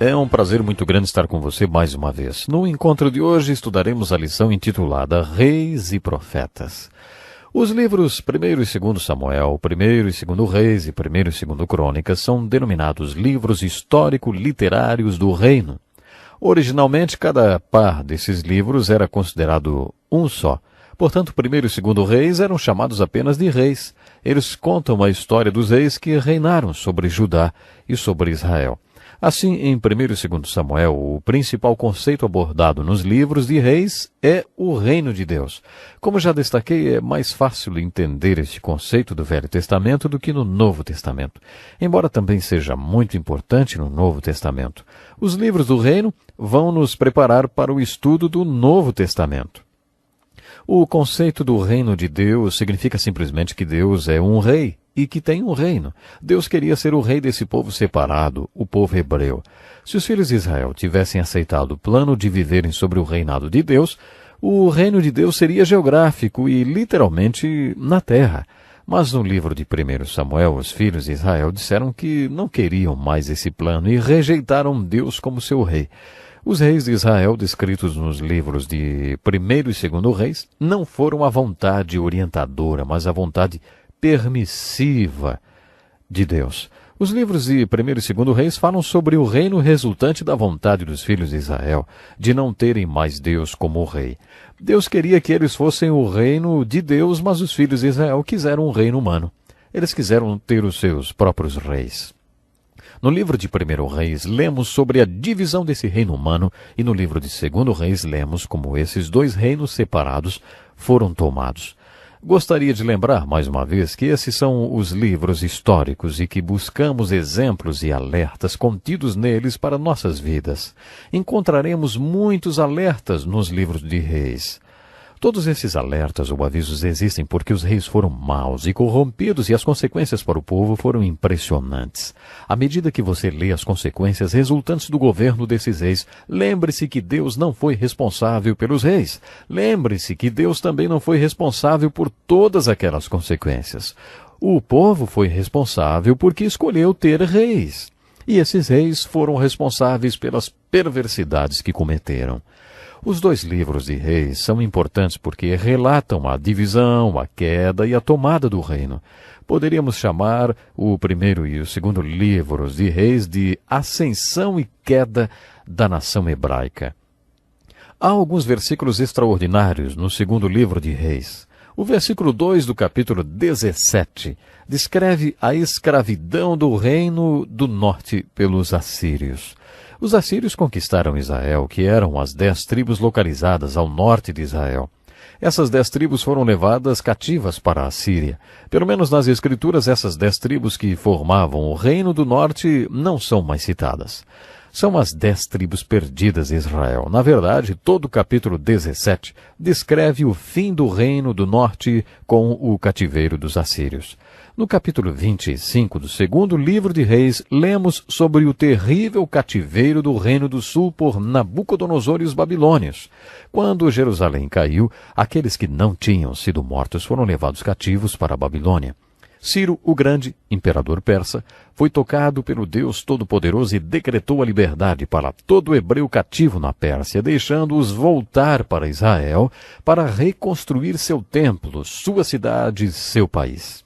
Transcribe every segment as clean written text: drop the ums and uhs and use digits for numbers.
É um prazer muito grande estar com você mais uma vez. No encontro de hoje estudaremos a lição intitulada Reis e Profetas. Os livros 1º e 2º Samuel, 1º e 2º Reis e 1º e 2º Crônicas são denominados livros histórico-literários do reino. Originalmente, cada par desses livros era considerado um só. Portanto, 1º e 2º Reis eram chamados apenas de reis. Eles contam a história dos reis que reinaram sobre Judá e sobre Israel. Assim, em 1º e 2º Samuel, o principal conceito abordado nos livros de reis é o reino de Deus. Como já destaquei, é mais fácil entender este conceito do Velho Testamento do que no Novo Testamento, embora também seja muito importante no Novo Testamento. Os livros do reino vão nos preparar para o estudo do Novo Testamento. O conceito do reino de Deus significa simplesmente que Deus é um rei e que tem um reino. Deus queria ser o rei desse povo separado, o povo hebreu. Se os filhos de Israel tivessem aceitado o plano de viverem sobre o reinado de Deus, o reino de Deus seria geográfico e literalmente na terra. Mas no livro de 1º Samuel, os filhos de Israel disseram que não queriam mais esse plano e rejeitaram Deus como seu rei. Os reis de Israel, descritos nos livros de 1º e 2º Reis, não foram a vontade orientadora, mas a vontade permissiva de Deus. Os livros de 1º e 2º Reis falam sobre o reino resultante da vontade dos filhos de Israel, de não terem mais Deus como rei. Deus queria que eles fossem o reino de Deus, mas os filhos de Israel quiseram um reino humano. Eles quiseram ter os seus próprios reis. No livro de 1º Reis, lemos sobre a divisão desse reino humano, e no livro de 2º Reis, lemos como esses dois reinos separados foram tomados. Gostaria de lembrar, mais uma vez, que esses são os livros históricos e que buscamos exemplos e alertas contidos neles para nossas vidas. Encontraremos muitos alertas nos livros de Reis. Todos esses alertas ou avisos existem porque os reis foram maus e corrompidos e as consequências para o povo foram impressionantes. À medida que você lê as consequências resultantes do governo desses reis, lembre-se que Deus não foi responsável pelos reis. Lembre-se que Deus também não foi responsável por todas aquelas consequências. O povo foi responsável porque escolheu ter reis. E esses reis foram responsáveis pelas perversidades que cometeram. Os dois livros de Reis são importantes porque relatam a divisão, a queda e a tomada do reino. Poderíamos chamar o 1º e o 2º livros de Reis de ascensão e queda da nação hebraica. Há alguns versículos extraordinários no 2º livro de Reis. O versículo 2 do capítulo 17 descreve a escravidão do reino do norte pelos assírios. Os assírios conquistaram Israel, que eram as 10 tribos localizadas ao norte de Israel. Essas 10 tribos foram levadas cativas para a Síria. Pelo menos nas Escrituras, essas 10 tribos que formavam o reino do norte não são mais citadas. São as 10 tribos perdidas de Israel. Na verdade, todo o capítulo 17 descreve o fim do reino do norte com o cativeiro dos assírios. No capítulo 25 do 2º livro de Reis, lemos sobre o terrível cativeiro do reino do sul por Nabucodonosor e os babilônios. Quando Jerusalém caiu, aqueles que não tinham sido mortos foram levados cativos para a Babilônia. Ciro o Grande, imperador persa, foi tocado pelo Deus Todo-Poderoso e decretou a liberdade para todo hebreu cativo na Pérsia, deixando-os voltar para Israel para reconstruir seu templo, sua cidade e seu país.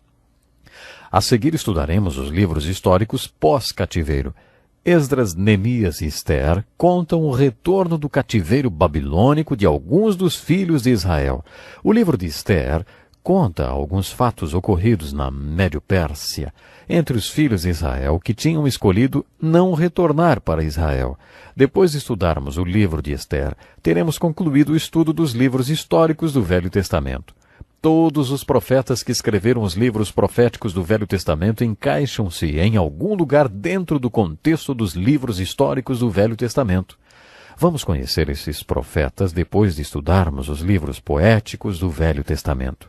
A seguir estudaremos os livros históricos pós-cativeiro. Esdras, Neemias e Ester contam o retorno do cativeiro babilônico de alguns dos filhos de Israel. O livro de Ester conta alguns fatos ocorridos na Médio-Pérsia entre os filhos de Israel que tinham escolhido não retornar para Israel. Depois de estudarmos o livro de Ester, teremos concluído o estudo dos livros históricos do Velho Testamento. Todos os profetas que escreveram os livros proféticos do Velho Testamento encaixam-se em algum lugar dentro do contexto dos livros históricos do Velho Testamento. Vamos conhecer esses profetas depois de estudarmos os livros poéticos do Velho Testamento.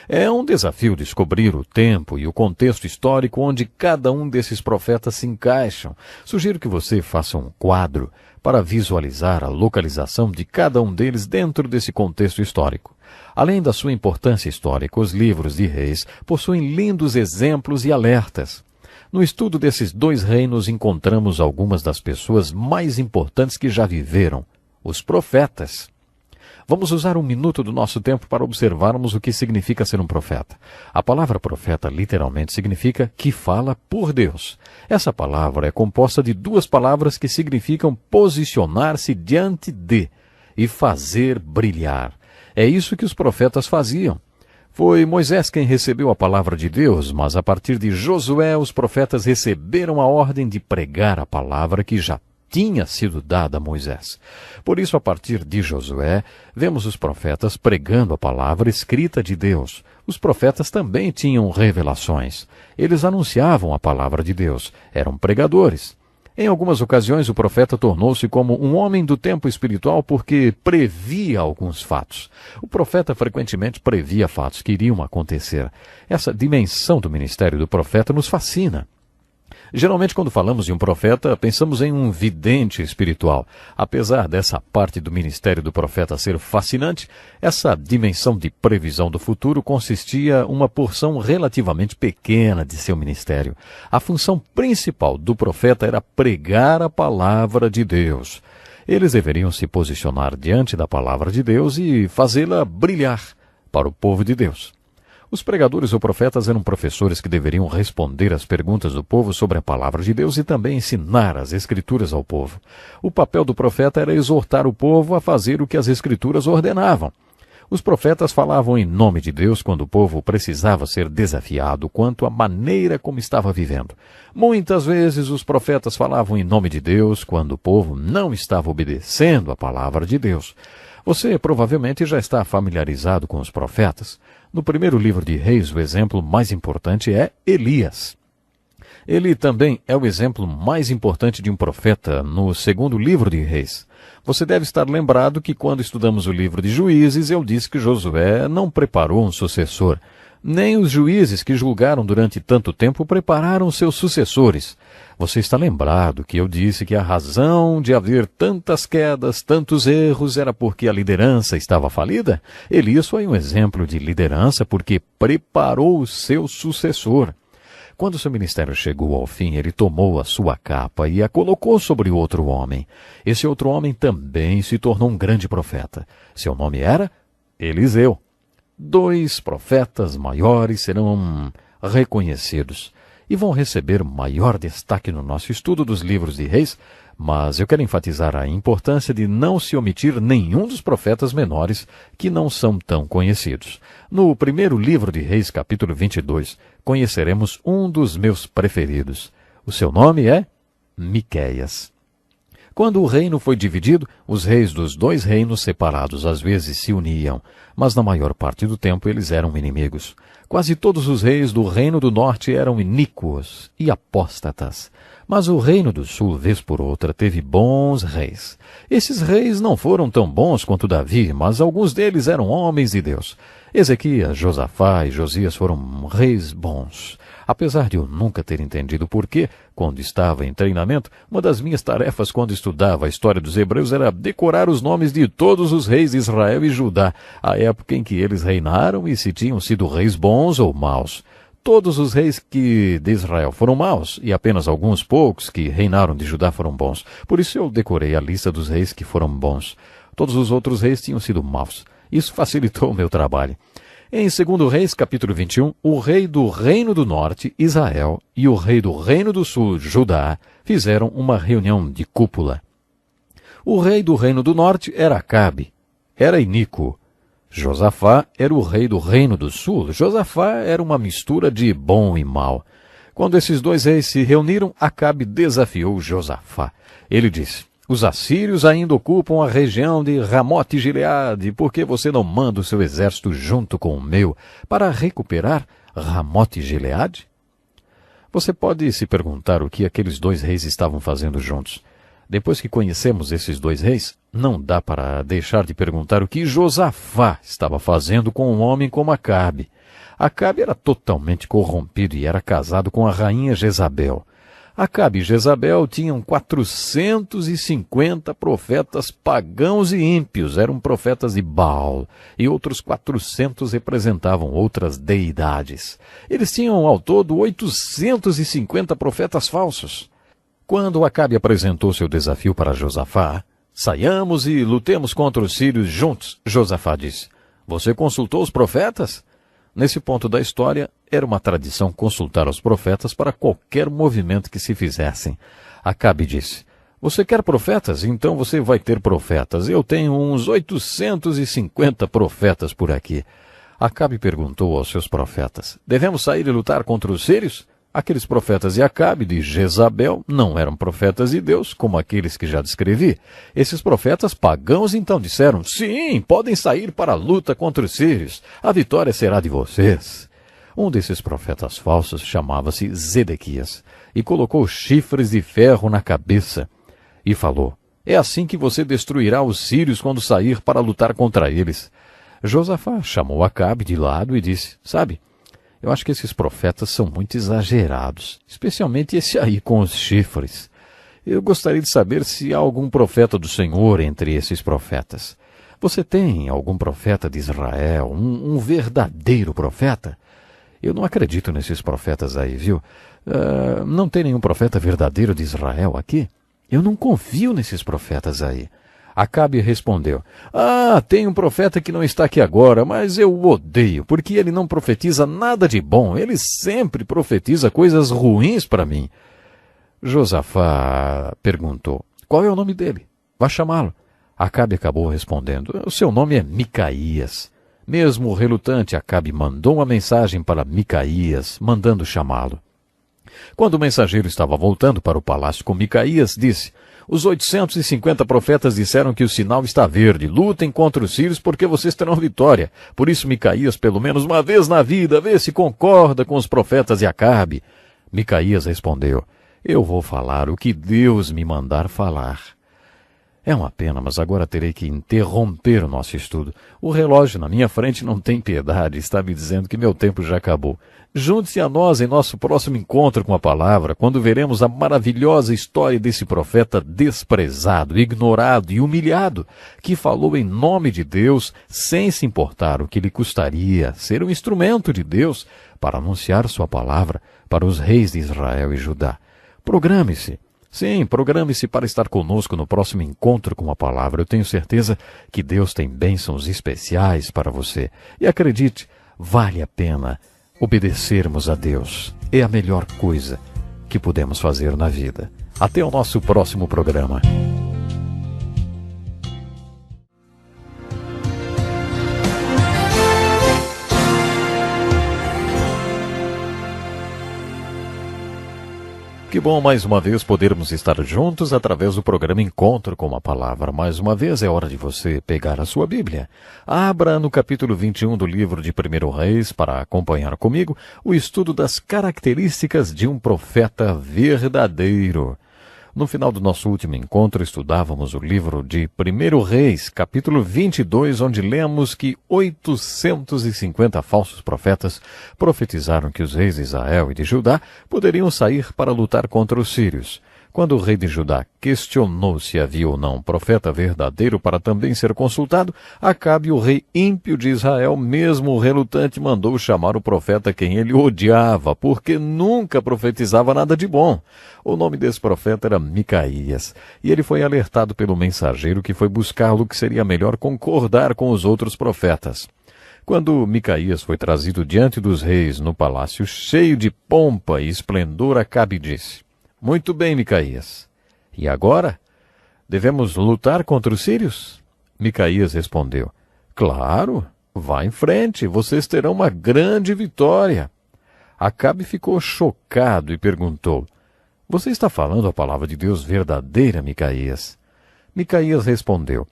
É um desafio descobrir o tempo e o contexto histórico onde cada um desses profetas se encaixam. Sugiro que você faça um quadro para visualizar a localização de cada um deles dentro desse contexto histórico. Além da sua importância histórica, os livros de Reis possuem lindos exemplos e alertas. No estudo desses dois reinos encontramos algumas das pessoas mais importantes que já viveram, os profetas. Vamos usar um minuto do nosso tempo para observarmos o que significa ser um profeta. A palavra profeta literalmente significa que fala por Deus. Essa palavra é composta de duas palavras que significam posicionar-se diante de e fazer brilhar. É isso que os profetas faziam. Foi Moisés quem recebeu a palavra de Deus, mas a partir de Josué os profetas receberam a ordem de pregar a palavra que já tinha sido dada a Moisés. Por isso, a partir de Josué, vemos os profetas pregando a palavra escrita de Deus. Os profetas também tinham revelações. Eles anunciavam a palavra de Deus. Eram pregadores. Em algumas ocasiões, o profeta tornou-se como um homem do tempo espiritual porque previa alguns fatos. O profeta frequentemente previa fatos que iriam acontecer. Essa dimensão do ministério do profeta nos fascina. Geralmente, quando falamos de um profeta, pensamos em um vidente espiritual. Apesar dessa parte do ministério do profeta ser fascinante, essa dimensão de previsão do futuro consistia uma porção relativamente pequena de seu ministério. A função principal do profeta era pregar a palavra de Deus. Eles deveriam se posicionar diante da palavra de Deus e fazê-la brilhar para o povo de Deus. Os pregadores ou profetas eram professores que deveriam responder às perguntas do povo sobre a palavra de Deus e também ensinar as Escrituras ao povo. O papel do profeta era exortar o povo a fazer o que as Escrituras ordenavam. Os profetas falavam em nome de Deus quando o povo precisava ser desafiado quanto à maneira como estava vivendo. Muitas vezes os profetas falavam em nome de Deus quando o povo não estava obedecendo a palavra de Deus. Você provavelmente já está familiarizado com os profetas. No primeiro livro de Reis, o exemplo mais importante é Elias. Ele também é o exemplo mais importante de um profeta no segundo livro de Reis. Você deve estar lembrado que quando estudamos o livro de Juízes, eu disse que Josué não preparou um sucessor. Nem os juízes que julgaram durante tanto tempo prepararam seus sucessores. Você está lembrado que eu disse que a razão de haver tantas quedas, tantos erros, era porque a liderança estava falida? Elias foi um exemplo de liderança porque preparou o seu sucessor. Quando seu ministério chegou ao fim, ele tomou a sua capa e a colocou sobre outro homem. Esse outro homem também se tornou um grande profeta. Seu nome era Eliseu. 2 profetas maiores serão reconhecidos e vão receber maior destaque no nosso estudo dos livros de Reis, mas eu quero enfatizar a importância de não se omitir nenhum dos profetas menores que não são tão conhecidos. No primeiro livro de Reis, capítulo 22, conheceremos um dos meus preferidos. O seu nome é Miqueias. Quando o reino foi dividido, os reis dos 2 reinos separados às vezes se uniam, mas na maior parte do tempo eles eram inimigos. Quase todos os reis do reino do norte eram iníquos e apóstatas. Mas o reino do sul, vez por outra, teve bons reis. Esses reis não foram tão bons quanto Davi, mas alguns deles eram homens de Deus. Ezequias, Josafá e Josias foram reis bons. Apesar de eu nunca ter entendido por quê, quando estava em treinamento, uma das minhas tarefas quando estudava a história dos hebreus era decorar os nomes de todos os reis de Israel e Judá, a época em que eles reinaram e se tinham sido reis bons ou maus. Todos os reis de Israel foram maus, e apenas alguns poucos que reinaram de Judá foram bons. Por isso eu decorei a lista dos reis que foram bons. Todos os outros reis tinham sido maus. Isso facilitou o meu trabalho. Em 2 Reis, capítulo 21, o rei do reino do norte, Israel, e o rei do reino do sul, Judá, fizeram uma reunião de cúpula. O rei do reino do norte era Acabe, era iníquo. Josafá era o rei do reino do sul. Josafá era uma mistura de bom e mal. Quando esses 2 reis se reuniram, Acabe desafiou Josafá. Ele disse: os assírios ainda ocupam a região de Ramote Gileade, por que você não manda o seu exército junto com o meu para recuperar Ramote Gileade? Você pode se perguntar o que aqueles 2 reis estavam fazendo juntos. Depois que conhecemos esses 2 reis, não dá para deixar de perguntar o que Josafá estava fazendo com um homem como Acabe. Acabe era totalmente corrompido e era casado com a rainha Jezabel. Acabe e Jezabel tinham 450 profetas pagãos e ímpios, eram profetas de Baal, e outros 400 representavam outras deidades. Eles tinham ao todo 850 profetas falsos. Quando Acabe apresentou seu desafio para Josafá, saiamos e lutemos contra os sírios juntos, Josafá disse. Você consultou os profetas? Nesse ponto da história, era uma tradição consultar os profetas para qualquer movimento que se fizessem. Acabe disse, você quer profetas? Então você vai ter profetas. Eu tenho uns 850 profetas por aqui. Acabe perguntou aos seus profetas, devemos sair e lutar contra os sírios? Aqueles profetas de Acabe e de Jezabel não eram profetas de Deus, como aqueles que já descrevi. Esses profetas pagãos então disseram, sim, podem sair para a luta contra os sírios. A vitória será de vocês. Um desses profetas falsos chamava-se Zedequias e colocou chifres de ferro na cabeça e falou, é assim que você destruirá os sírios quando sair para lutar contra eles. Josafá chamou Acabe de lado e disse, sabe, eu acho que esses profetas são muito exagerados, especialmente esse aí com os chifres. Eu gostaria de saber se há algum profeta do Senhor entre esses profetas. Você tem algum profeta de Israel, um verdadeiro profeta? Eu não acredito nesses profetas aí, viu? Não tem nenhum profeta verdadeiro de Israel aqui? Eu não confio nesses profetas aí. Acabe respondeu, tem um profeta que não está aqui agora, mas eu o odeio, porque ele não profetiza nada de bom, ele sempre profetiza coisas ruins para mim. Josafá perguntou, qual é o nome dele? Vá chamá-lo. Acabe acabou respondendo, o seu nome é Micaías. Mesmo relutante, Acabe mandou uma mensagem para Micaías, mandando chamá-lo. Quando o mensageiro estava voltando para o palácio com Micaías, disse, os 850 profetas disseram que o sinal está verde. Lutem contra os sírios porque vocês terão vitória. Por isso, Micaías, pelo menos uma vez na vida, vê se concorda com os profetas de Acabe. Micaías respondeu, eu vou falar o que Deus me mandar falar. É uma pena, mas agora terei que interromper o nosso estudo. O relógio na minha frente não tem piedade, está me dizendo que meu tempo já acabou. Junte-se a nós em nosso próximo encontro com a palavra, quando veremos a maravilhosa história desse profeta desprezado, ignorado e humilhado, que falou em nome de Deus, sem se importar o que lhe custaria ser um instrumento de Deus para anunciar sua palavra para os reis de Israel e Judá. Programe-se. Sim, programe-se para estar conosco no próximo encontro com a palavra. Eu tenho certeza que Deus tem bênçãos especiais para você. E acredite, vale a pena obedecermos a Deus. É a melhor coisa que podemos fazer na vida. Até o nosso próximo programa. Que bom mais uma vez podermos estar juntos através do programa Encontro com a Palavra. Mais uma vez é hora de você pegar a sua Bíblia. Abra no capítulo 21 do livro de 1 Reis para acompanhar comigo o estudo das características de um profeta verdadeiro. No final do nosso último encontro, estudávamos o livro de 1 Reis, capítulo 22, onde lemos que 850 falsos profetas profetizaram que os reis de Israel e de Judá poderiam sair para lutar contra os sírios. Quando o rei de Judá questionou se havia ou não um profeta verdadeiro para também ser consultado, Acabe, o rei ímpio de Israel, mesmo relutante, mandou chamar o profeta quem ele odiava, porque nunca profetizava nada de bom. O nome desse profeta era Micaías, e ele foi alertado pelo mensageiro que foi buscá-lo que seria melhor concordar com os outros profetas. Quando Micaías foi trazido diante dos reis no palácio cheio de pompa e esplendor, Acabe disse: muito bem, Micaías. E agora? Devemos lutar contra os sírios? Micaías respondeu: claro, vá em frente, vocês terão uma grande vitória. Acabe ficou chocado e perguntou: você está falando a palavra de Deus verdadeira, Micaías? Micaías respondeu: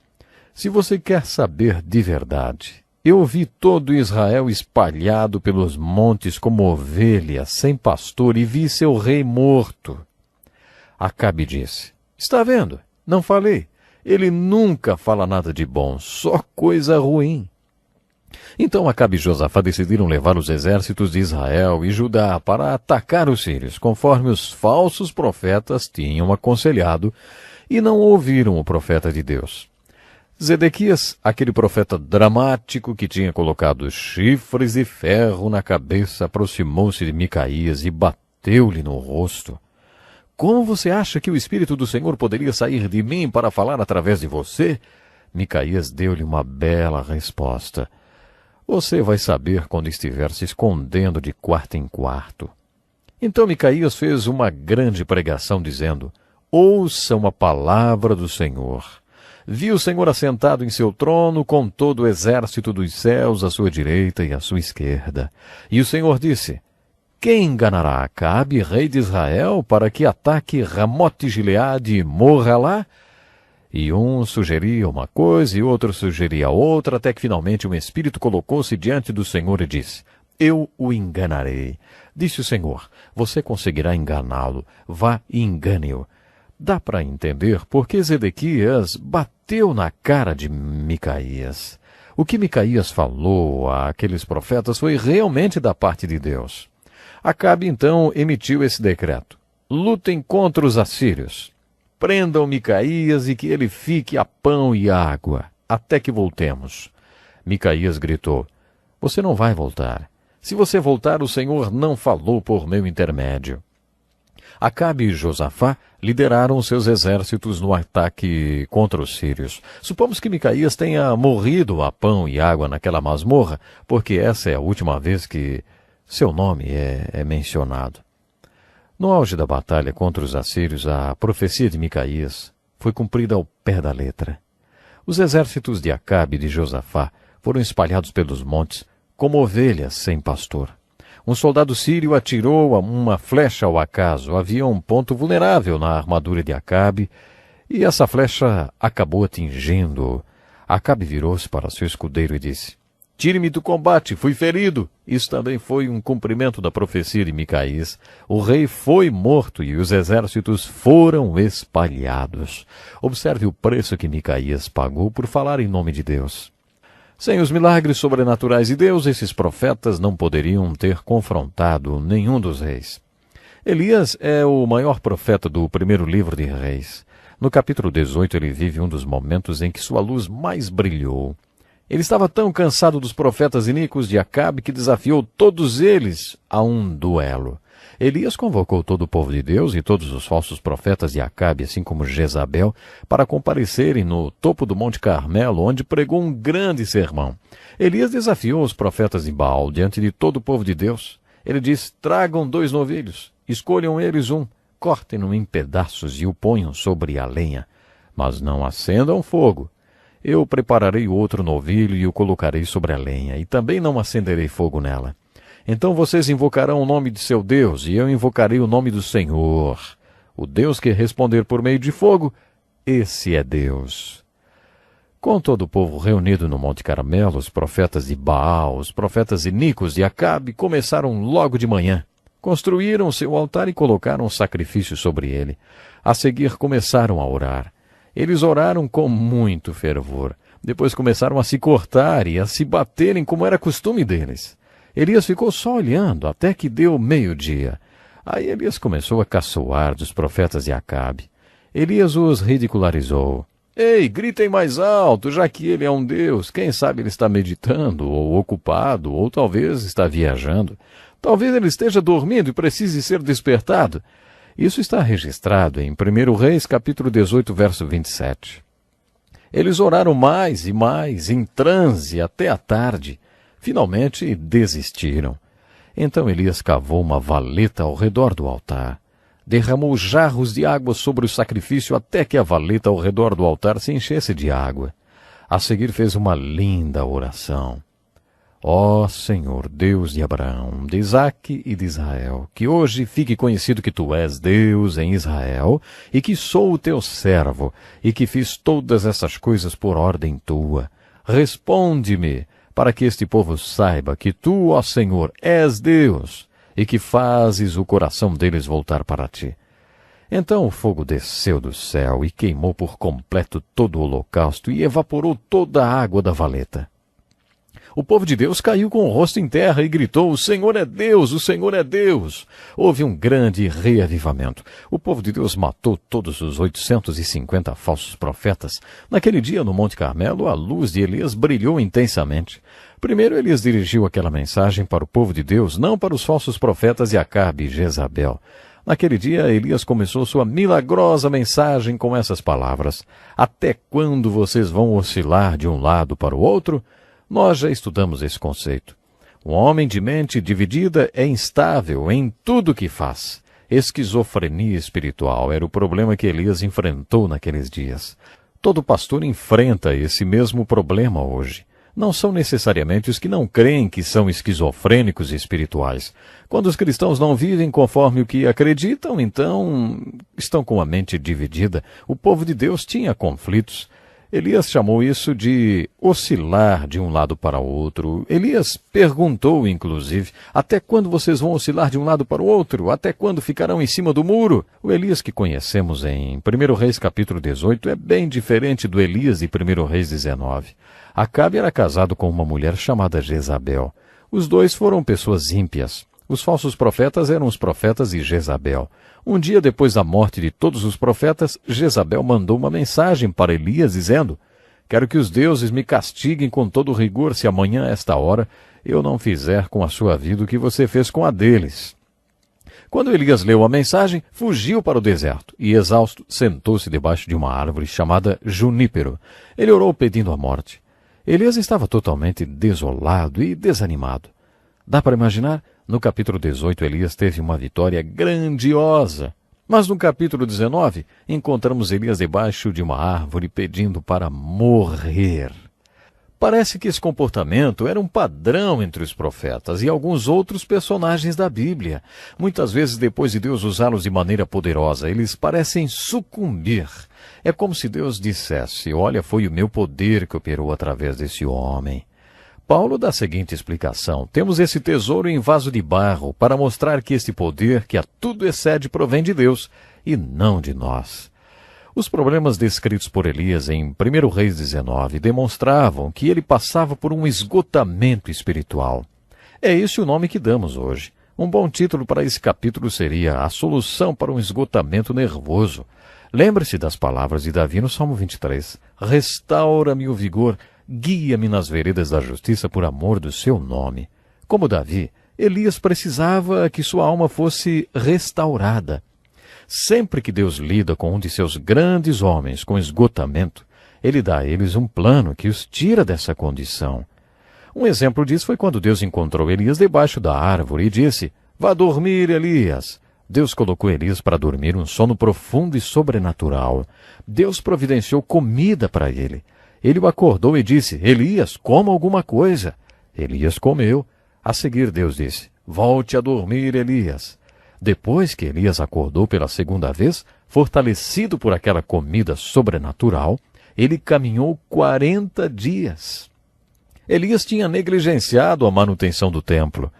se você quer saber de verdade, eu vi todo Israel espalhado pelos montes como ovelha, sem pastor, e vi seu rei morto. Acabe disse: está vendo? Não falei. Ele nunca fala nada de bom, só coisa ruim. Então Acabe e Josafá decidiram levar os exércitos de Israel e Judá para atacar os sírios, conforme os falsos profetas tinham aconselhado, e não ouviram o profeta de Deus. Zedequias, aquele profeta dramático que tinha colocado chifres de ferro na cabeça, aproximou-se de Micaías e bateu-lhe no rosto. Como você acha que o Espírito do Senhor poderia sair de mim para falar através de você? Micaías deu-lhe uma bela resposta. Você vai saber quando estiver se escondendo de quarto em quarto. Então Micaías fez uma grande pregação dizendo: ouçam a palavra do Senhor. Vi o Senhor assentado em seu trono com todo o exército dos céus à sua direita e à sua esquerda. E o Senhor disse: quem enganará Acabe, rei de Israel, para que ataque Ramote Gileade e morra lá? E um sugeria uma coisa e outro sugeria outra, até que finalmente um espírito colocou-se diante do Senhor e disse: eu o enganarei. Disse o Senhor: você conseguirá enganá-lo. Vá e engane-o. Dá para entender por que Zedequias bateu na cara de Micaías. O que Micaías falou àqueles profetas foi realmente da parte de Deus. Acabe então emitiu esse decreto: lutem contra os assírios. Prendam Micaías e que ele fique a pão e água, até que voltemos. Micaías gritou: você não vai voltar. Se você voltar, o Senhor não falou por meu intermédio. Acabe e Josafá lideraram seus exércitos no ataque contra os sírios. Supomos que Micaías tenha morrido a pão e água naquela masmorra, porque essa é a última vez que seu nome é mencionado. No auge da batalha contra os assírios, a profecia de Micaías foi cumprida ao pé da letra. Os exércitos de Acabe e de Josafá foram espalhados pelos montes como ovelhas sem pastor. Um soldado sírio atirou uma flecha ao acaso. Havia um ponto vulnerável na armadura de Acabe, e essa flecha acabou atingindo-o. Acabe virou-se para seu escudeiro e disse: tire-me do combate, fui ferido. Isso também foi um cumprimento da profecia de Micaías. O rei foi morto e os exércitos foram espalhados. Observe o preço que Micaías pagou por falar em nome de Deus. Sem os milagres sobrenaturais de Deus, esses profetas não poderiam ter confrontado nenhum dos reis. Elias é o maior profeta do primeiro livro de Reis. No capítulo 18, ele vive um dos momentos em que sua luz mais brilhou. Ele estava tão cansado dos profetas iníquos de Acabe que desafiou todos eles a um duelo. Elias convocou todo o povo de Deus e todos os falsos profetas de Acabe, assim como Jezabel, para comparecerem no topo do Monte Carmelo, onde pregou um grande sermão. Elias desafiou os profetas de Baal diante de todo o povo de Deus. Ele disse: tragam 2 novilhos, escolham eles um, cortem-no em pedaços e o ponham sobre a lenha, mas não acendam fogo. Eu prepararei outro novilho e o colocarei sobre a lenha, e também não acenderei fogo nela. Então vocês invocarão o nome de seu Deus, e eu invocarei o nome do Senhor. O Deus que responder por meio de fogo, esse é Deus. Com todo o povo reunido no Monte Carmelo, os profetas de Baal, os profetas iníquos de Acabe, começaram logo de manhã. Construíram seu altar e colocaram sacrifício sobre ele. A seguir começaram a orar. Eles oraram com muito fervor. Depois começaram a se cortar e a se baterem como era costume deles. Elias ficou só olhando até que deu meio-dia. Aí Elias começou a caçoar dos profetas de Acabe. Elias os ridicularizou. Ei, gritem mais alto, já que ele é um deus. Quem sabe ele está meditando, ou ocupado, ou talvez está viajando. Talvez ele esteja dormindo e precise ser despertado. Isso está registrado em 1 Reis, capítulo 18, verso 27. Eles oraram mais e mais, em transe, até a tarde. Finalmente desistiram. Então Elias cavou uma valeta ao redor do altar. Derramou jarros de água sobre o sacrifício até que a valeta ao redor do altar se enchesse de água. A seguir fez uma linda oração. Ó Senhor, Deus de Abraão, de Isaque e de Israel, que hoje fique conhecido que Tu és Deus em Israel, e que sou o Teu servo, e que fiz todas essas coisas por ordem Tua. Responde-me, para que este povo saiba que Tu, ó Senhor, és Deus, e que fazes o coração deles voltar para Ti. Então o fogo desceu do céu e queimou por completo todo o holocausto e evaporou toda a água da valeta. O povo de Deus caiu com o rosto em terra e gritou: "O Senhor é Deus! O Senhor é Deus!" Houve um grande reavivamento. O povo de Deus matou todos os 850 falsos profetas. Naquele dia, no Monte Carmelo, a luz de Elias brilhou intensamente. Primeiro, Elias dirigiu aquela mensagem para o povo de Deus, não para os falsos profetas de Acabe e Jezabel. Naquele dia, Elias começou sua milagrosa mensagem com essas palavras: "Até quando vocês vão oscilar de um lado para o outro?" Nós já estudamos esse conceito. Um homem de mente dividida é instável em tudo que faz. Esquizofrenia espiritual era o problema que Elias enfrentou naqueles dias. Todo pastor enfrenta esse mesmo problema hoje. Não são necessariamente os que não creem que são esquizofrênicos espirituais. Quando os cristãos não vivem conforme o que acreditam, então estão com a mente dividida. O povo de Deus tinha conflitos. Elias chamou isso de oscilar de um lado para o outro. Elias perguntou, inclusive: "Até quando vocês vão oscilar de um lado para o outro? Até quando ficarão em cima do muro?" O Elias que conhecemos em 1 Reis capítulo 18 é bem diferente do Elias de 1 Reis 19. Acabe era casado com uma mulher chamada Jezabel. Os dois foram pessoas ímpias. Os falsos profetas eram os profetas de Jezabel. Um dia depois da morte de todos os profetas, Jezabel mandou uma mensagem para Elias dizendo: "Quero que os deuses me castiguem com todo rigor se amanhã, a esta hora, eu não fizer com a sua vida o que você fez com a deles." Quando Elias leu a mensagem, fugiu para o deserto e, exausto, sentou-se debaixo de uma árvore chamada junípero. Ele orou pedindo a morte. Elias estava totalmente desolado e desanimado. Dá para imaginar? No capítulo 18, Elias teve uma vitória grandiosa. Mas no capítulo 19, encontramos Elias debaixo de uma árvore pedindo para morrer. Parece que esse comportamento era um padrão entre os profetas e alguns outros personagens da Bíblia. Muitas vezes, depois de Deus usá-los de maneira poderosa, eles parecem sucumbir. É como se Deus dissesse: "Olha, foi o meu poder que operou através desse homem." Paulo dá a seguinte explicação: "Temos esse tesouro em vaso de barro para mostrar que este poder, que a tudo excede, provém de Deus e não de nós." Os problemas descritos por Elias em 1 Reis 19 demonstravam que ele passava por um esgotamento espiritual. É esse o nome que damos hoje. Um bom título para esse capítulo seria A Solução para um Esgotamento Nervoso. Lembre-se das palavras de Davi no Salmo 23. "Restaura-me o vigor, guia-me nas veredas da justiça por amor do seu nome." Como Davi, Elias precisava que sua alma fosse restaurada. Sempre que Deus lida com um de seus grandes homens com esgotamento, ele dá a eles um plano que os tira dessa condição. Um exemplo disso foi quando Deus encontrou Elias debaixo da árvore e disse: "Vá dormir, Elias." Deus colocou Elias para dormir um sono profundo e sobrenatural. Deus providenciou comida para ele. Ele o acordou e disse: "Elias, coma alguma coisa." Elias comeu. A seguir Deus disse: "Volte a dormir, Elias." Depois que Elias acordou pela segunda vez, fortalecido por aquela comida sobrenatural, ele caminhou 40 dias. Elias tinha negligenciado a manutenção do templo.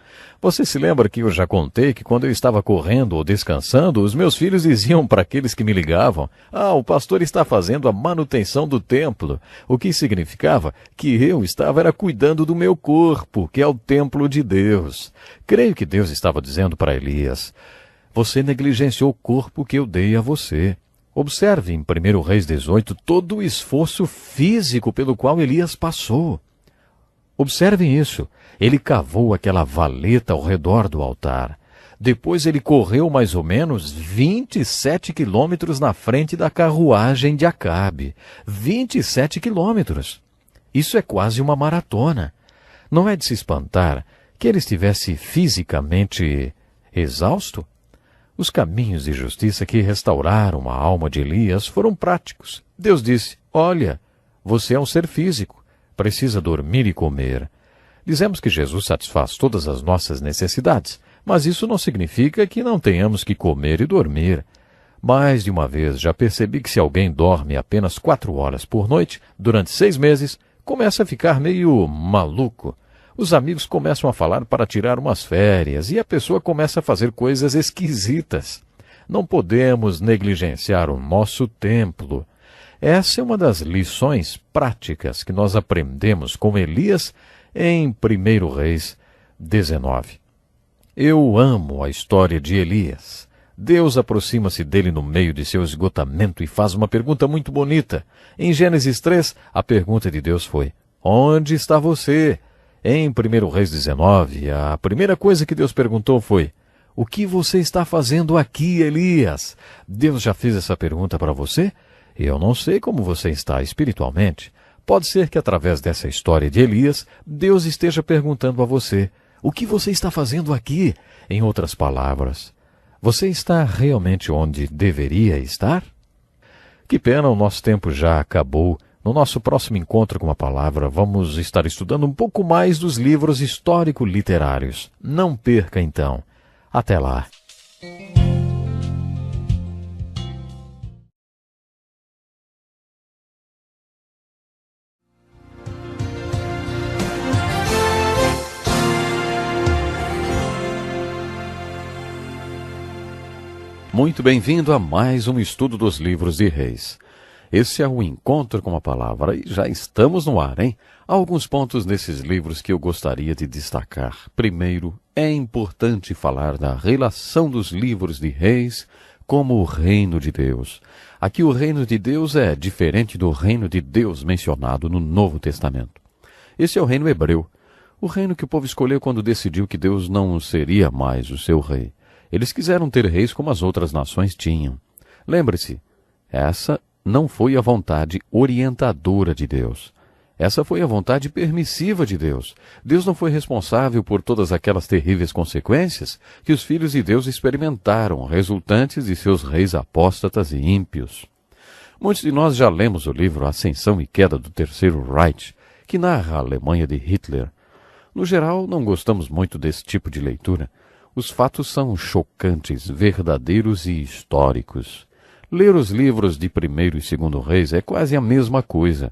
Você se lembra que eu já contei que quando eu estava correndo ou descansando, os meus filhos diziam para aqueles que me ligavam: "Ah, o pastor está fazendo a manutenção do templo." O que significava que eu estava cuidando do meu corpo, que é o templo de Deus. Creio que Deus estava dizendo para Elias: "Você negligenciou o corpo que eu dei a você." Observe em 1 Reis 18 todo o esforço físico pelo qual Elias passou. Observem isso. Ele cavou aquela valeta ao redor do altar. Depois ele correu mais ou menos 27 quilômetros na frente da carruagem de Acabe. 27 quilômetros. Isso é quase uma maratona. Não é de se espantar que ele estivesse fisicamente exausto? Os caminhos de justiça que restauraram a alma de Elias foram práticos. Deus disse: "Olha, você é um ser físico. Precisa dormir e comer." Dizemos que Jesus satisfaz todas as nossas necessidades, mas isso não significa que não tenhamos que comer e dormir. Mais de uma vez já percebi que se alguém dorme apenas 4 horas por noite, durante 6 meses, começa a ficar meio maluco. Os amigos começam a falar para tirar umas férias e a pessoa começa a fazer coisas esquisitas. Não podemos negligenciar o nosso templo. Essa é uma das lições práticas que nós aprendemos com Elias em 1 Reis 19. Eu amo a história de Elias. Deus aproxima-se dele no meio de seu esgotamento e faz uma pergunta muito bonita. Em Gênesis 3, a pergunta de Deus foi: onde está você? Em 1 Reis 19, a primeira coisa que Deus perguntou foi: o que você está fazendo aqui, Elias? Deus já fez essa pergunta para você? Eu não sei como você está espiritualmente. Pode ser que através dessa história de Elias, Deus esteja perguntando a você: o que você está fazendo aqui? Em outras palavras, você está realmente onde deveria estar? Que pena, o nosso tempo já acabou. No nosso próximo encontro com a palavra, vamos estar estudando um pouco mais dos livros histórico-literários. Não perca, então. Até lá. Muito bem-vindo a mais um estudo dos livros de Reis. Esse é o Encontro com a Palavra e já estamos no ar, hein? Há alguns pontos nesses livros que eu gostaria de destacar. Primeiro, é importante falar da relação dos livros de Reis como o reino de Deus. Aqui o reino de Deus é diferente do reino de Deus mencionado no Novo Testamento. Esse é o reino hebreu, o reino que o povo escolheu quando decidiu que Deus não seria mais o seu rei. Eles quiseram ter reis como as outras nações tinham. Lembre-se, essa não foi a vontade orientadora de Deus. Essa foi a vontade permissiva de Deus. Deus não foi responsável por todas aquelas terríveis consequências que os filhos de Deus experimentaram, resultantes de seus reis apóstatas e ímpios. Muitos de nós já lemos o livro Ascensão e Queda do Terceiro Reich, que narra a Alemanha de Hitler. No geral, não gostamos muito desse tipo de leitura. Os fatos são chocantes, verdadeiros e históricos. Ler os livros de 1º e 2º Reis é quase a mesma coisa.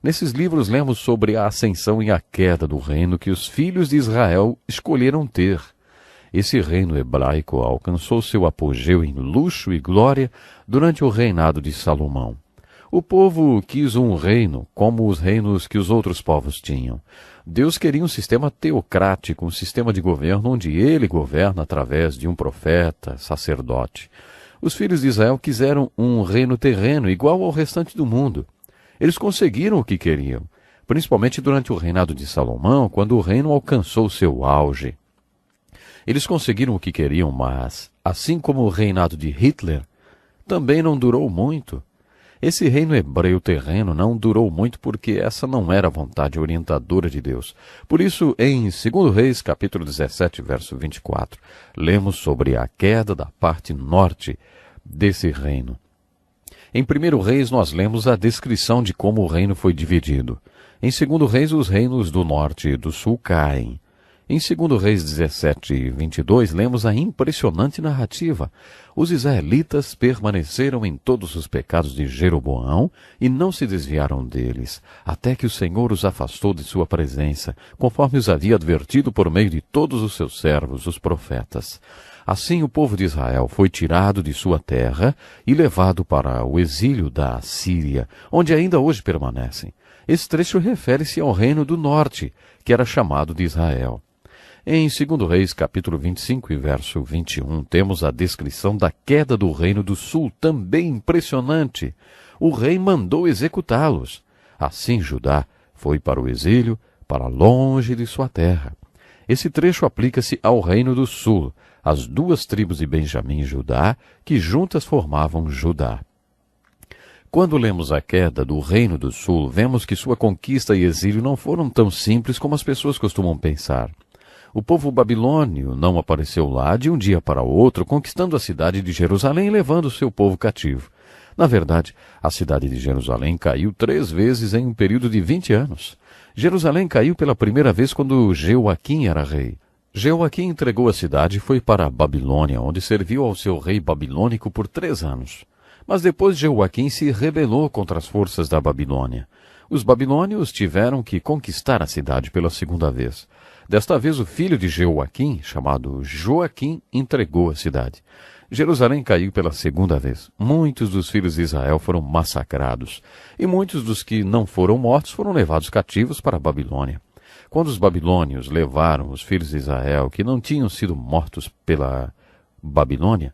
Nesses livros lemos sobre a ascensão e a queda do reino que os filhos de Israel escolheram ter. Esse reino hebraico alcançou seu apogeu em luxo e glória durante o reinado de Salomão. O povo quis um reino como os reinos que os outros povos tinham. Deus queria um sistema teocrático, um sistema de governo onde ele governa através de um profeta, sacerdote. Os filhos de Israel quiseram um reino terreno igual ao restante do mundo. Eles conseguiram o que queriam, principalmente durante o reinado de Salomão, quando o reino alcançou seu auge. Eles conseguiram o que queriam, mas, assim como o reinado de Hitler, também não durou muito. Esse reino hebreu terreno não durou muito porque essa não era a vontade orientadora de Deus. Por isso, em 2 Reis, capítulo 17, verso 24, lemos sobre a queda da parte norte desse reino. Em 1 Reis, nós lemos a descrição de como o reino foi dividido. Em 2 Reis, os reinos do norte e do sul caem. Em 2 Reis 17 e 22, lemos a impressionante narrativa. Os israelitas permaneceram em todos os pecados de Jeroboão e não se desviaram deles, até que o Senhor os afastou de sua presença, conforme os havia advertido por meio de todos os seus servos, os profetas. Assim o povo de Israel foi tirado de sua terra e levado para o exílio da Síria, onde ainda hoje permanecem. Esse trecho refere-se ao reino do norte, que era chamado de Israel. Em 2 Reis, capítulo 25 e verso 21, temos a descrição da queda do reino do sul, também impressionante. O rei mandou executá-los. Assim Judá foi para o exílio, para longe de sua terra. Esse trecho aplica-se ao reino do sul, as duas tribos de Benjamim e Judá, que juntas formavam Judá. Quando lemos a queda do reino do sul, vemos que sua conquista e exílio não foram tão simples como as pessoas costumam pensar. O povo babilônio não apareceu lá de um dia para o outro, conquistando a cidade de Jerusalém e levando seu povo cativo. Na verdade, a cidade de Jerusalém caiu 3 vezes em um período de 20 anos. Jerusalém caiu pela primeira vez quando Jeoaquim era rei. Jeoaquim entregou a cidade e foi para a Babilônia, onde serviu ao seu rei babilônico por 3 anos. Mas depois Jeoaquim se rebelou contra as forças da Babilônia. Os babilônios tiveram que conquistar a cidade pela segunda vez. Desta vez o filho de Jeoaquim, chamado Joaquim, entregou a cidade. Jerusalém caiu pela segunda vez. Muitos dos filhos de Israel foram massacrados, e muitos dos que não foram mortos foram levados cativos para a Babilônia. Quando os babilônios levaram os filhos de Israel, que não tinham sido mortos pela Babilônia,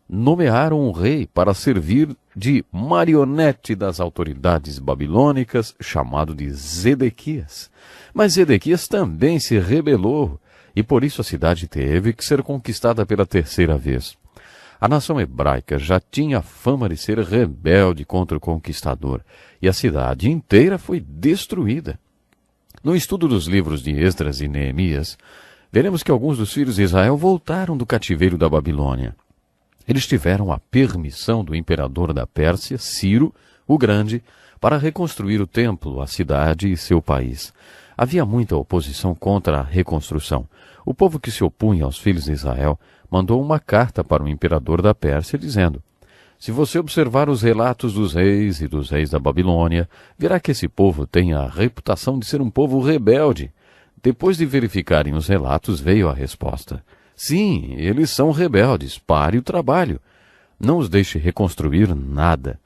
nomearam um rei para servir de marionete das autoridades babilônicas, chamado de Zedequias. Mas Zedequias também se rebelou, e por isso a cidade teve que ser conquistada pela terceira vez. A nação hebraica já tinha fama de ser rebelde contra o conquistador, e a cidade inteira foi destruída. No estudo dos livros de Esdras e Neemias, veremos que alguns dos filhos de Israel voltaram do cativeiro da Babilônia. Eles tiveram a permissão do imperador da Pérsia, Ciro, o Grande, para reconstruir o templo, a cidade e seu país. Havia muita oposição contra a reconstrução. O povo que se opunha aos filhos de Israel mandou uma carta para o imperador da Pérsia dizendo: se você observar os relatos dos reis e dos reis da Babilônia, verá que esse povo tem a reputação de ser um povo rebelde. Depois de verificarem os relatos, veio a resposta: sim, eles são rebeldes, pare o trabalho. Não os deixe reconstruir nada.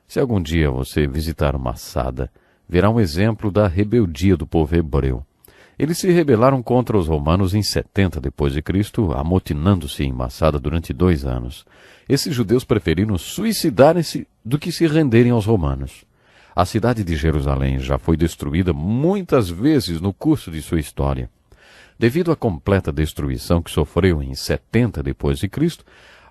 Se algum dia você visitar Massada, verá um exemplo da rebeldia do povo hebreu. Eles se rebelaram contra os romanos em 70 d.C., amotinando-se em Massada durante 2 anos. Esses judeus preferiram suicidarem-se do que se renderem aos romanos. A cidade de Jerusalém já foi destruída muitas vezes no curso de sua história. Devido à completa destruição que sofreu em 70 d.C.,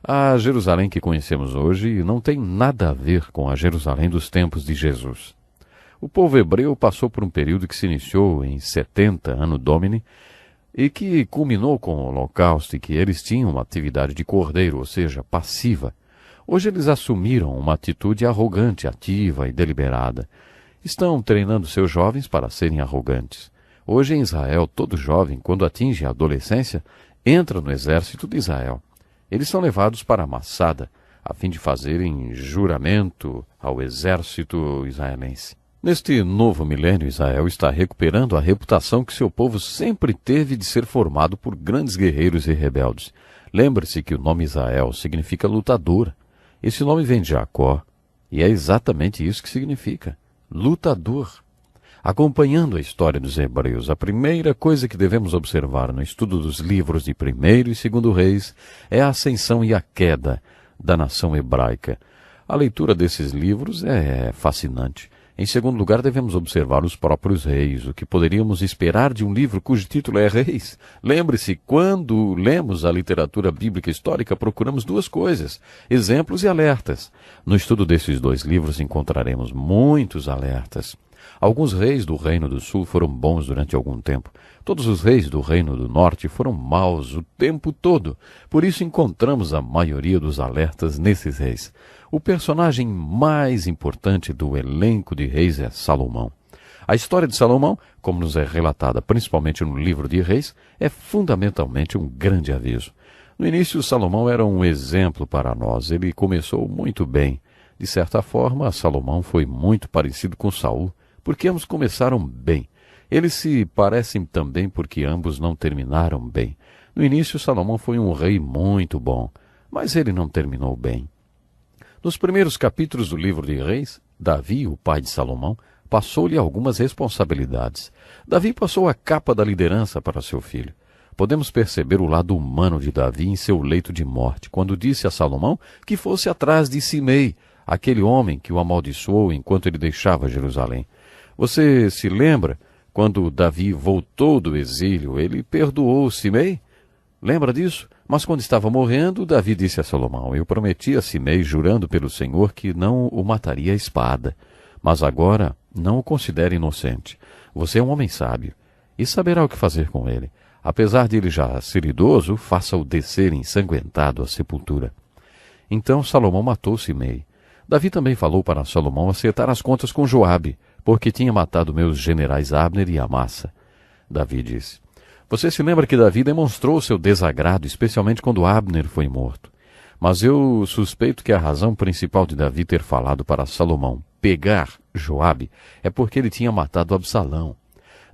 a Jerusalém que conhecemos hoje não tem nada a ver com a Jerusalém dos tempos de Jesus. O povo hebreu passou por um período que se iniciou em 70 Anno Domini e que culminou com o Holocausto, e que eles tinham uma atividade de cordeiro, ou seja, passiva. Hoje eles assumiram uma atitude arrogante, ativa e deliberada. Estão treinando seus jovens para serem arrogantes. Hoje em Israel, todo jovem, quando atinge a adolescência, entra no exército de Israel. Eles são levados para Massada, a fim de fazerem juramento ao exército israelense. Neste novo milênio, Israel está recuperando a reputação que seu povo sempre teve de ser formado por grandes guerreiros e rebeldes. Lembre-se que o nome Israel significa lutador. Esse nome vem de Jacó, e é exatamente isso que significa: lutador. Acompanhando a história dos hebreus, a primeira coisa que devemos observar no estudo dos livros de 1º e 2º Reis é a ascensão e a queda da nação hebraica. A leitura desses livros é fascinante. Em segundo lugar, devemos observar os próprios reis, o que poderíamos esperar de um livro cujo título é Reis. Lembre-se, quando lemos a literatura bíblica histórica, procuramos 2 coisas: exemplos e alertas. No estudo desses 2 livros encontraremos muitos alertas. Alguns reis do Reino do Sul foram bons durante algum tempo. Todos os reis do Reino do Norte foram maus o tempo todo. Por isso encontramos a maioria dos alertas nesses reis. O personagem mais importante do elenco de reis é Salomão. A história de Salomão, como nos é relatada principalmente no livro de Reis, é fundamentalmente um grande aviso. No início, Salomão era um exemplo para nós. Ele começou muito bem. De certa forma, Salomão foi muito parecido com Saul, porque ambos começaram bem. Eles se parecem também porque ambos não terminaram bem. No início, Salomão foi um rei muito bom, mas ele não terminou bem. Nos primeiros capítulos do livro de Reis, Davi, o pai de Salomão, passou-lhe algumas responsabilidades. Davi passou a capa da liderança para seu filho. Podemos perceber o lado humano de Davi em seu leito de morte, quando disse a Salomão que fosse atrás de Simei, aquele homem que o amaldiçoou enquanto ele deixava Jerusalém. Você se lembra, quando Davi voltou do exílio, ele perdoou Simei? Lembra disso? Mas quando estava morrendo, Davi disse a Salomão: eu prometi a Simei, jurando pelo Senhor, que não o mataria à espada. Mas agora não o considere inocente. Você é um homem sábio e saberá o que fazer com ele. Apesar de ele já ser idoso, faça-o descer ensanguentado à sepultura. Então Salomão matou Simei. Davi também falou para Salomão acertar as contas com Joabe, porque tinha matado meus generais Abner e Amassa. Davi disse: você se lembra que Davi demonstrou seu desagrado, especialmente quando Abner foi morto. Mas eu suspeito que a razão principal de Davi ter falado para Salomão pegar Joabe é porque ele tinha matado Absalão.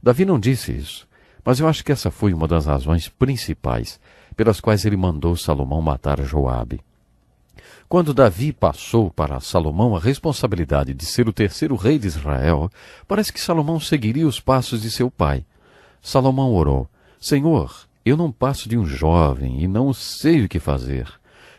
Davi não disse isso, mas eu acho que essa foi uma das razões principais pelas quais ele mandou Salomão matar Joabe. Quando Davi passou para Salomão a responsabilidade de ser o terceiro rei de Israel, parece que Salomão seguiria os passos de seu pai. Salomão orou: Senhor, eu não passo de um jovem e não sei o que fazer.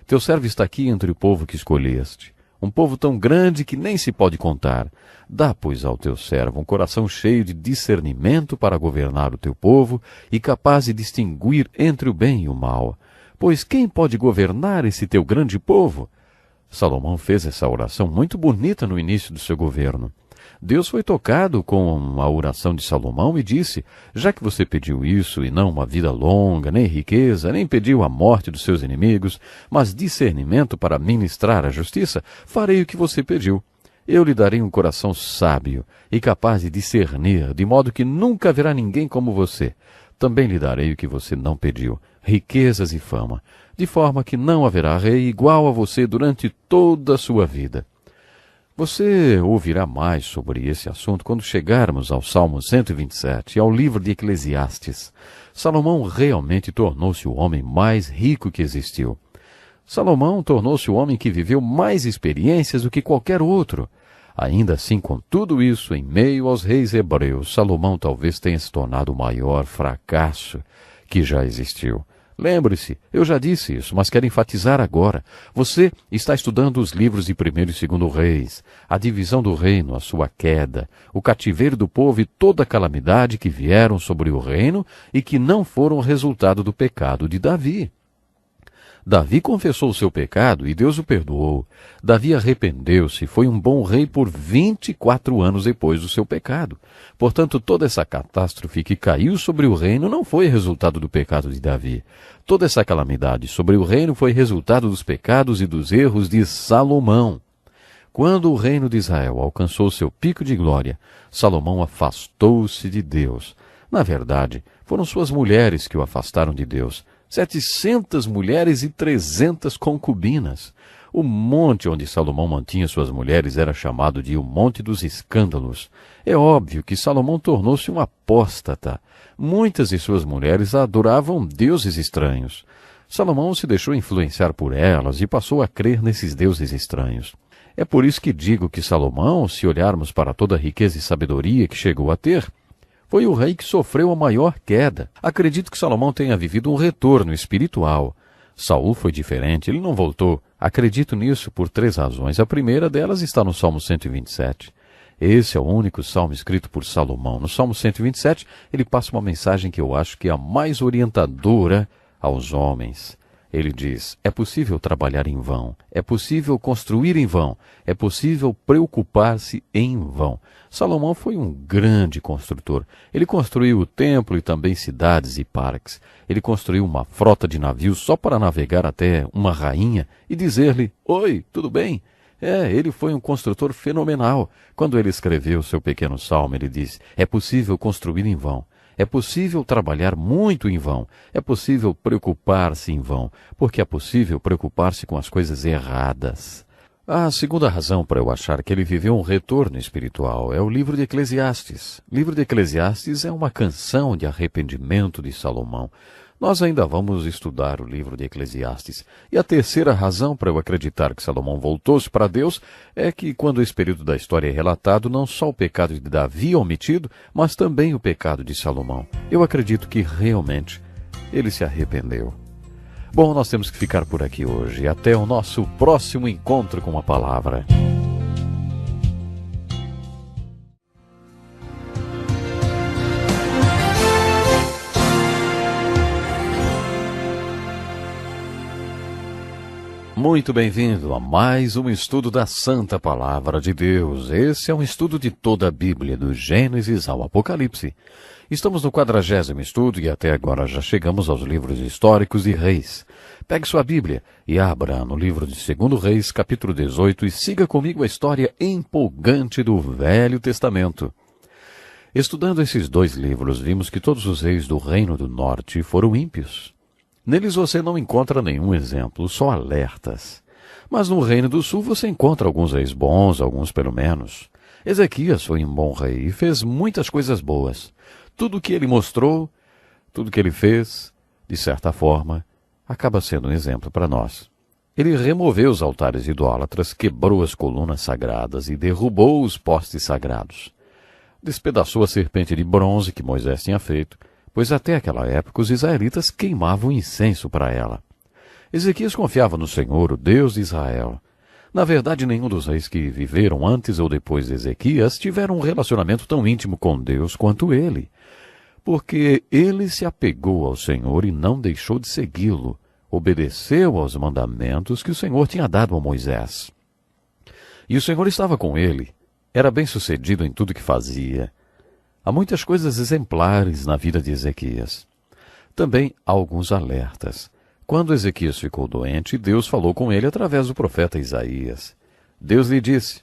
Teu servo está aqui entre o povo que escolheste, um povo tão grande que nem se pode contar. Dá, pois, ao teu servo um coração cheio de discernimento para governar o teu povo e capaz de distinguir entre o bem e o mal. Pois quem pode governar esse teu grande povo? Salomão fez essa oração muito bonita no início do seu governo. Deus foi tocado com a oração de Salomão e disse: já que você pediu isso e não uma vida longa, nem riqueza, nem pediu a morte dos seus inimigos, mas discernimento para ministrar a justiça, farei o que você pediu. Eu lhe darei um coração sábio e capaz de discernir, de modo que nunca haverá ninguém como você. Também lhe darei o que você não pediu, riquezas e fama, de forma que não haverá rei igual a você durante toda a sua vida. Você ouvirá mais sobre esse assunto quando chegarmos ao Salmo 127 e ao livro de Eclesiastes. Salomão realmente tornou-se o homem mais rico que existiu. Salomão tornou-se o homem que viveu mais experiências do que qualquer outro. Ainda assim, com tudo isso, em meio aos reis hebreus, Salomão talvez tenha se tornado o maior fracasso que já existiu. Lembre-se, eu já disse isso, mas quero enfatizar agora. Você está estudando os livros de 1º e 2º Reis, a divisão do reino, a sua queda, o cativeiro do povo e toda a calamidade que vieram sobre o reino e que não foram resultado do pecado de Davi. Davi confessou o seu pecado e Deus o perdoou. Davi arrependeu-se e foi um bom rei por 24 anos depois do seu pecado. Portanto, toda essa catástrofe que caiu sobre o reino não foi resultado do pecado de Davi. Toda essa calamidade sobre o reino foi resultado dos pecados e dos erros de Salomão. Quando o reino de Israel alcançou seu pico de glória, Salomão afastou-se de Deus. Na verdade, foram suas mulheres que o afastaram de Deus. 700 mulheres e 300 concubinas. O monte onde Salomão mantinha suas mulheres era chamado de o Monte dos Escândalos. É óbvio que Salomão tornou-se um apóstata. Muitas de suas mulheres adoravam deuses estranhos. Salomão se deixou influenciar por elas e passou a crer nesses deuses estranhos. É por isso que digo que Salomão, se olharmos para toda a riqueza e sabedoria que chegou a ter, foi o rei que sofreu a maior queda. Acredito que Salomão tenha vivido um retorno espiritual. Saul foi diferente, ele não voltou. Acredito nisso por 3 razões. A primeira delas está no Salmo 127. Esse é o único salmo escrito por Salomão. No Salmo 127, ele passa uma mensagem que eu acho que é a mais orientadora aos homens. Ele diz: é possível trabalhar em vão, é possível construir em vão, é possível preocupar-se em vão. Salomão foi um grande construtor. Ele construiu o templo e também cidades e parques. Ele construiu uma frota de navios só para navegar até uma rainha e dizer-lhe: oi, tudo bem? Ele foi um construtor fenomenal. Quando ele escreveu seu pequeno salmo, ele diz: é possível construir em vão. É possível trabalhar muito em vão. É possível preocupar-se em vão, porque é possível preocupar-se com as coisas erradas. A segunda razão para eu achar que ele viveu um retorno espiritual é o livro de Eclesiastes. O livro de Eclesiastes é uma canção de arrependimento de Salomão. Nós ainda vamos estudar o livro de Eclesiastes. E a terceira razão para eu acreditar que Salomão voltou-se para Deus é que, quando esse período da história é relatado, não só o pecado de Davi é omitido, mas também o pecado de Salomão. Eu acredito que realmente ele se arrependeu. Bom, nós temos que ficar por aqui hoje. Até o nosso próximo encontro com a palavra. Muito bem-vindo a mais um estudo da Santa Palavra de Deus. Esse é um estudo de toda a Bíblia, do Gênesis ao Apocalipse. Estamos no 40º estudo e até agora já chegamos aos livros históricos de Reis. Pegue sua Bíblia e abra no livro de 2º Reis, capítulo 18, e siga comigo a história empolgante do Velho Testamento. Estudando esses 2 livros, vimos que todos os reis do Reino do Norte foram ímpios. Neles você não encontra nenhum exemplo, só alertas. Mas no Reino do Sul você encontra alguns reis bons, alguns pelo menos. Ezequias foi um bom rei e fez muitas coisas boas. Tudo o que ele mostrou, tudo o que ele fez, de certa forma, acaba sendo um exemplo para nós. Ele removeu os altares idólatras, quebrou as colunas sagradas e derrubou os postes sagrados. Despedaçou a serpente de bronze que Moisés tinha feito pois até aquela época os israelitas queimavam incenso para ela. Ezequias confiava no Senhor, o Deus de Israel. Na verdade, nenhum dos reis que viveram antes ou depois de Ezequias tiveram um relacionamento tão íntimo com Deus quanto ele, porque ele se apegou ao Senhor e não deixou de segui-lo, obedeceu aos mandamentos que o Senhor tinha dado a Moisés. E o Senhor estava com ele, era bem-sucedido em tudo que fazia. Há muitas coisas exemplares na vida de Ezequias. Também há alguns alertas. Quando Ezequias ficou doente, Deus falou com ele através do profeta Isaías. Deus lhe disse: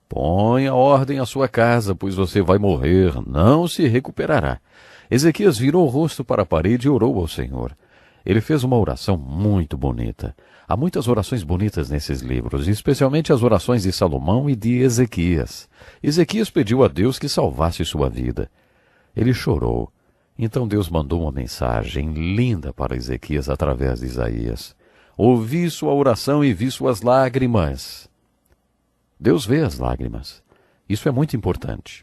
"Ponha ordem à sua casa, pois você vai morrer, não se recuperará." Ezequias virou o rosto para a parede e orou ao Senhor. Ele fez uma oração muito bonita. Há muitas orações bonitas nesses livros, especialmente as orações de Salomão e de Ezequias. Ezequias pediu a Deus que salvasse sua vida. Ele chorou. Então Deus mandou uma mensagem linda para Ezequias através de Isaías. Ouvi sua oração e vi suas lágrimas. Deus vê as lágrimas. Isso é muito importante.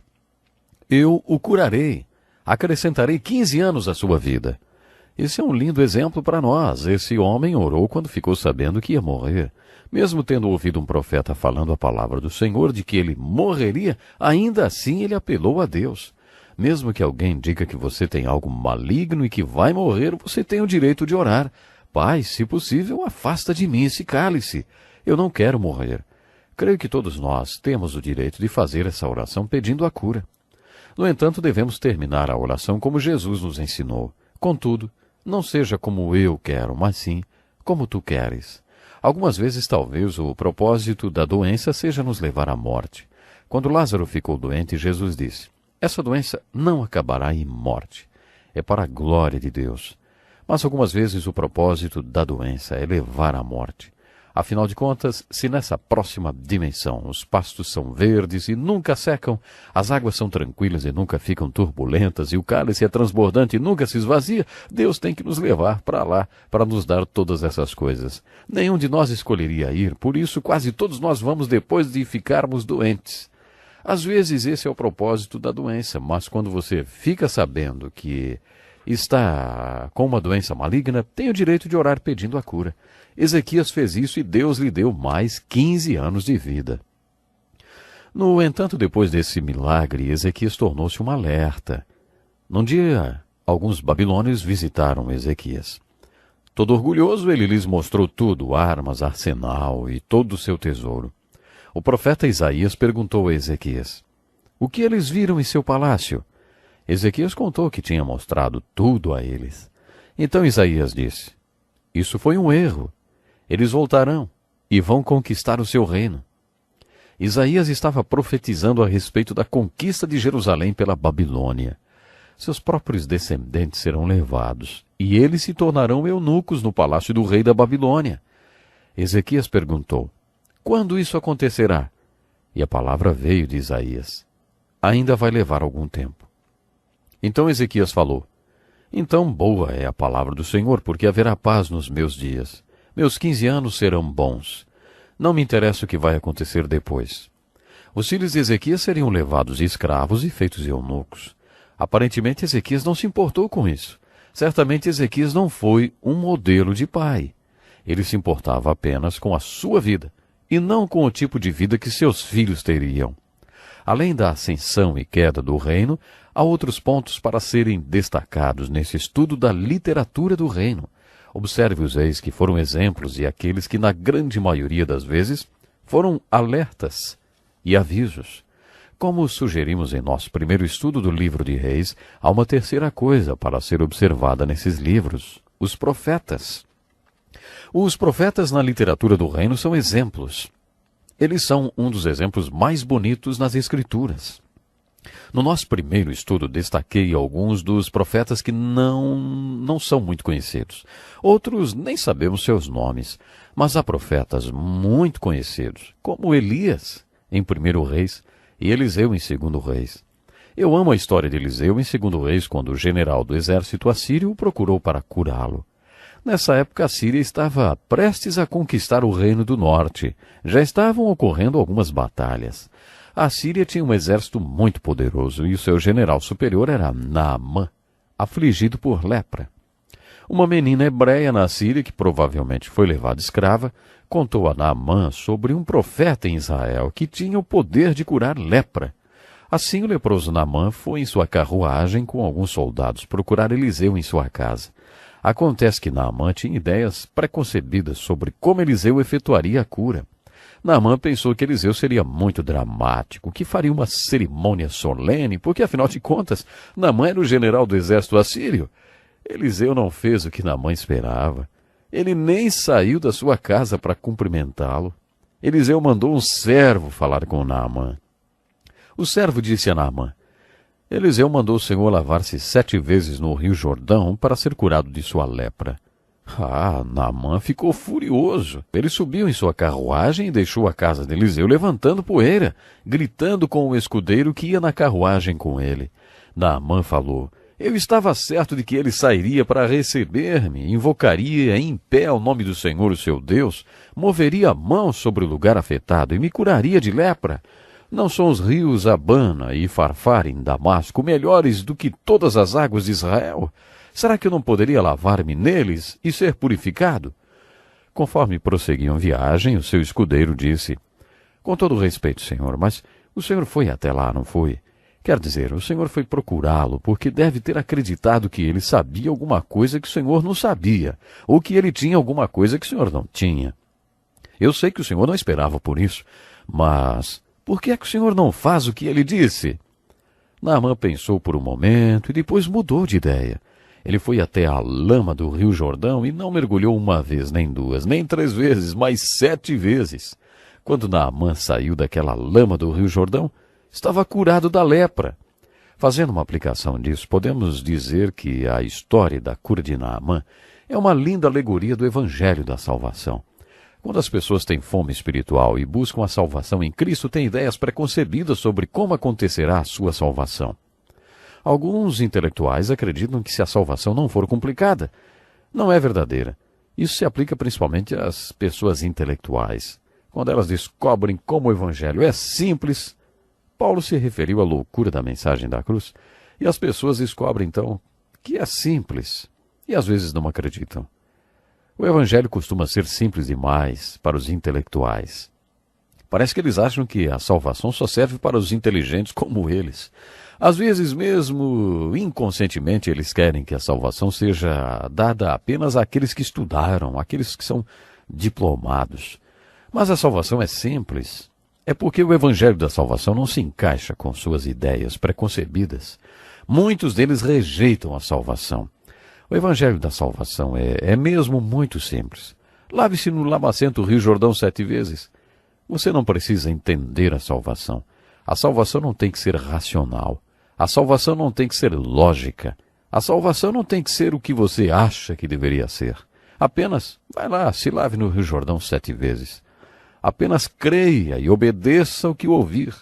Eu o curarei. Acrescentarei 15 anos à sua vida. Esse é um lindo exemplo para nós. Esse homem orou quando ficou sabendo que ia morrer. Mesmo tendo ouvido um profeta falando a palavra do Senhor de que ele morreria, ainda assim ele apelou a Deus. Mesmo que alguém diga que você tem algo maligno e que vai morrer, você tem o direito de orar. Pai, se possível, afasta de mim esse cálice. Eu não quero morrer. Creio que todos nós temos o direito de fazer essa oração pedindo a cura. No entanto, devemos terminar a oração como Jesus nos ensinou. Contudo, não seja como eu quero, mas sim como tu queres. Algumas vezes, talvez, o propósito da doença seja nos levar à morte. Quando Lázaro ficou doente, Jesus disse: "Essa doença não acabará em morte. É para a glória de Deus." Mas algumas vezes o propósito da doença é levar à morte. Afinal de contas, se nessa próxima dimensão os pastos são verdes e nunca secam, as águas são tranquilas e nunca ficam turbulentas, e o cálice é transbordante e nunca se esvazia, Deus tem que nos levar para lá para nos dar todas essas coisas. Nenhum de nós escolheria ir, por isso quase todos nós vamos depois de ficarmos doentes. Às vezes esse é o propósito da doença, mas quando você fica sabendo que está com uma doença maligna, tem o direito de orar pedindo a cura. Ezequias fez isso e Deus lhe deu mais 15 anos de vida. No entanto, depois desse milagre, Ezequias tornou-se um alerta. Num dia, alguns babilônios visitaram Ezequias. Todo orgulhoso, ele lhes mostrou tudo, armas, arsenal e todo o seu tesouro. O profeta Isaías perguntou a Ezequias: "O que eles viram em seu palácio?" Ezequias contou que tinha mostrado tudo a eles. Então Isaías disse: "Isso foi um erro. Eles voltarão e vão conquistar o seu reino." Isaías estava profetizando a respeito da conquista de Jerusalém pela Babilônia. Seus próprios descendentes serão levados, e eles se tornarão eunucos no palácio do rei da Babilônia. Ezequias perguntou: "Quando isso acontecerá?" E a palavra veio de Isaías: "Ainda vai levar algum tempo." Então Ezequias falou: "Então boa é a palavra do Senhor, porque haverá paz nos meus dias. Meus 15 anos serão bons. Não me interessa o que vai acontecer depois." Os filhos de Ezequias seriam levados escravos e feitos eunucos. Aparentemente Ezequias não se importou com isso. Certamente Ezequias não foi um modelo de pai. Ele se importava apenas com a sua vida, e não com o tipo de vida que seus filhos teriam. Além da ascensão e queda do reino, há outros pontos para serem destacados nesse estudo da literatura do reino. Observe os reis que foram exemplos e aqueles que, na grande maioria das vezes, foram alertas e avisos. Como sugerimos em nosso primeiro estudo do livro de Reis, há uma terceira coisa para ser observada nesses livros: os profetas. Os profetas na literatura do reino são exemplos. Eles são um dos exemplos mais bonitos nas Escrituras. No nosso primeiro estudo, destaquei alguns dos profetas que não são muito conhecidos. Outros nem sabemos seus nomes, mas há profetas muito conhecidos, como Elias, em 1 Reis, e Eliseu, em 2 Reis. Eu amo a história de Eliseu em 2 Reis, quando o general do exército assírio o procurou para curá-lo. Nessa época, a Síria estava prestes a conquistar o reino do norte. Já estavam ocorrendo algumas batalhas. A Síria tinha um exército muito poderoso e o seu general superior era Naamã, afligido por lepra. Uma menina hebreia na Síria, que provavelmente foi levada escrava, contou a Naamã sobre um profeta em Israel que tinha o poder de curar lepra. Assim o leproso Naamã foi em sua carruagem com alguns soldados procurar Eliseu em sua casa. Acontece que Naamã tinha ideias preconcebidas sobre como Eliseu efetuaria a cura. Naamã pensou que Eliseu seria muito dramático, que faria uma cerimônia solene, porque, afinal de contas, Naamã era o general do exército assírio. Eliseu não fez o que Naamã esperava. Ele nem saiu da sua casa para cumprimentá-lo. Eliseu mandou um servo falar com Naamã. O servo disse a Naamã: Eliseu mandou o Senhor lavar-se 7 vezes no rio Jordão para ser curado de sua lepra. Naamã ficou furioso. Ele subiu em sua carruagem e deixou a casa de Eliseu levantando poeira, gritando com o escudeiro que ia na carruagem com ele. Naamã falou: Eu estava certo de que ele sairia para receber-me, invocaria em pé o nome do Senhor, o seu Deus, moveria a mão sobre o lugar afetado e me curaria de lepra. Não são os rios Abana e Farfar em Damasco melhores do que todas as águas de Israel? Será que eu não poderia lavar-me neles e ser purificado? Conforme prosseguiam viagem, o seu escudeiro disse: Com todo respeito, senhor, mas o senhor foi até lá, não foi? Quer dizer, o senhor foi procurá-lo porque deve ter acreditado que ele sabia alguma coisa que o senhor não sabia, ou que ele tinha alguma coisa que o senhor não tinha. Eu sei que o senhor não esperava por isso, mas por que é que o senhor não faz o que ele disse? Naamã pensou por um momento e depois mudou de ideia. Ele foi até a lama do rio Jordão e não mergulhou 1 vez, nem 2, nem 3 vezes, mas 7 vezes. Quando Naamã saiu daquela lama do rio Jordão, estava curado da lepra. Fazendo uma aplicação disso, podemos dizer que a história da cura de Naamã é uma linda alegoria do Evangelho da salvação. Quando as pessoas têm fome espiritual e buscam a salvação em Cristo, têm ideias preconcebidas sobre como acontecerá a sua salvação. Alguns intelectuais acreditam que se a salvação não for complicada, não é verdadeira. Isso se aplica principalmente às pessoas intelectuais. Quando elas descobrem como o Evangelho é simples, Paulo se referiu à loucura da mensagem da cruz, e as pessoas descobrem então que é simples, e às vezes não acreditam. O Evangelho costuma ser simples demais para os intelectuais. Parece que eles acham que a salvação só serve para os inteligentes como eles. Às vezes, mesmo inconscientemente, eles querem que a salvação seja dada apenas àqueles que estudaram, àqueles que são diplomados. Mas a salvação é simples. É porque o Evangelho da salvação não se encaixa com suas ideias preconcebidas. Muitos deles rejeitam a salvação. O Evangelho da salvação é mesmo muito simples. Lave-se no lamacento Rio Jordão 7 vezes. Você não precisa entender a salvação. A salvação não tem que ser racional. A salvação não tem que ser lógica. A salvação não tem que ser o que você acha que deveria ser. Apenas, vai lá, se lave no Rio Jordão 7 vezes. Apenas creia e obedeça o que ouvir,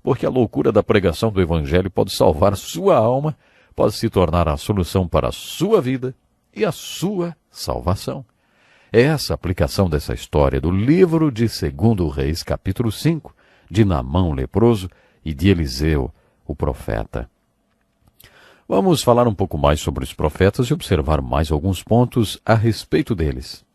porque a loucura da pregação do Evangelho pode salvar sua alma, pode se tornar a solução para a sua vida e a sua salvação. É essa a aplicação dessa história do livro de 2 Reis, capítulo 5, de Naamã o leproso e de Eliseu, o profeta. Vamos falar um pouco mais sobre os profetas e observar mais alguns pontos a respeito deles.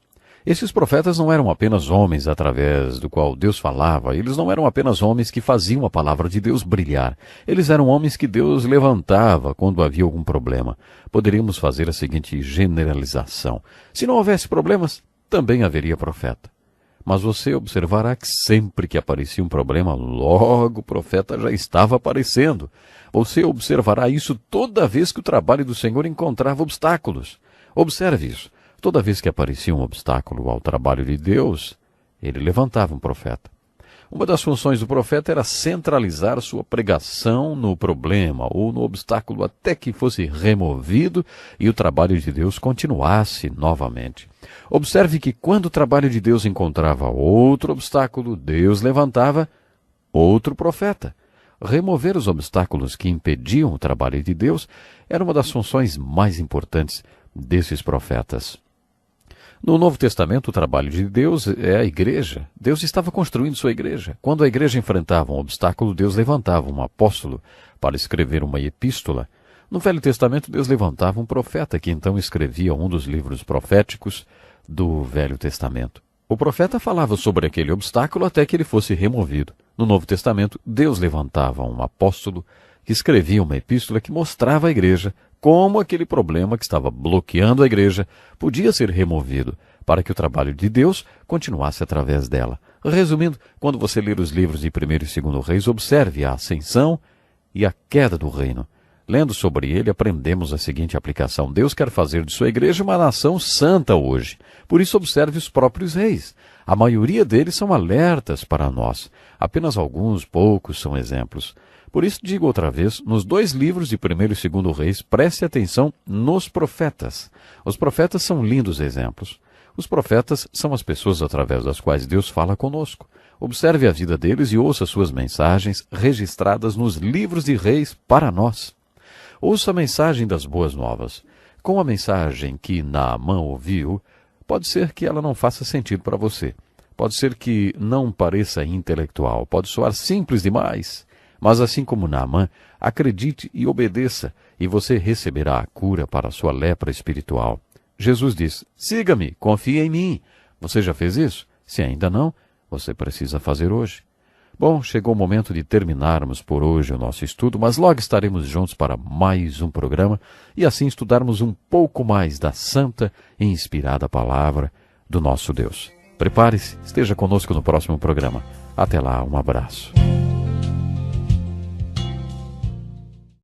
Esses profetas não eram apenas homens através do qual Deus falava, eles não eram apenas homens que faziam a palavra de Deus brilhar. Eles eram homens que Deus levantava quando havia algum problema. Poderíamos fazer a seguinte generalização: se não houvesse problemas, também haveria profeta. Mas você observará que sempre que aparecia um problema, logo o profeta já estava aparecendo. Você observará isso toda vez que o trabalho do Senhor encontrava obstáculos. Observe isso. Toda vez que aparecia um obstáculo ao trabalho de Deus, ele levantava um profeta. Uma das funções do profeta era centralizar sua pregação no problema ou no obstáculo até que fosse removido e o trabalho de Deus continuasse novamente. Observe que quando o trabalho de Deus encontrava outro obstáculo, Deus levantava outro profeta. Remover os obstáculos que impediam o trabalho de Deus era uma das funções mais importantes desses profetas. No Novo Testamento, o trabalho de Deus é a igreja. Deus estava construindo sua igreja. Quando a igreja enfrentava um obstáculo, Deus levantava um apóstolo para escrever uma epístola. No Velho Testamento, Deus levantava um profeta que então escrevia um dos livros proféticos do Velho Testamento. O profeta falava sobre aquele obstáculo até que ele fosse removido. No Novo Testamento, Deus levantava um apóstolo que escrevia uma epístola que mostrava à igreja como aquele problema que estava bloqueando a igreja podia ser removido, para que o trabalho de Deus continuasse através dela. Resumindo, quando você ler os livros de 1º e 2º Reis, observe a ascensão e a queda do reino. Lendo sobre ele, aprendemos a seguinte aplicação: Deus quer fazer de sua igreja uma nação santa hoje. Por isso, observe os próprios reis. A maioria deles são alertas para nós. Apenas alguns poucos são exemplos. Por isso, digo outra vez, nos 2 livros de 1º e 2º Reis, preste atenção nos profetas. Os profetas são lindos exemplos. Os profetas são as pessoas através das quais Deus fala conosco. Observe a vida deles e ouça suas mensagens registradas nos livros de reis para nós. Ouça a mensagem das boas novas. Com a mensagem que Naamã ouviu, pode ser que ela não faça sentido para você. Pode ser que não pareça intelectual, pode soar simples demais. Mas assim como Naamã, acredite e obedeça, e você receberá a cura para a sua lepra espiritual. Jesus diz: siga-me, confie em mim. Você já fez isso? Se ainda não, você precisa fazer hoje. Bom, chegou o momento de terminarmos por hoje o nosso estudo, mas logo estaremos juntos para mais um programa e assim estudarmos um pouco mais da santa e inspirada palavra do nosso Deus. Prepare-se, esteja conosco no próximo programa. Até lá, um abraço.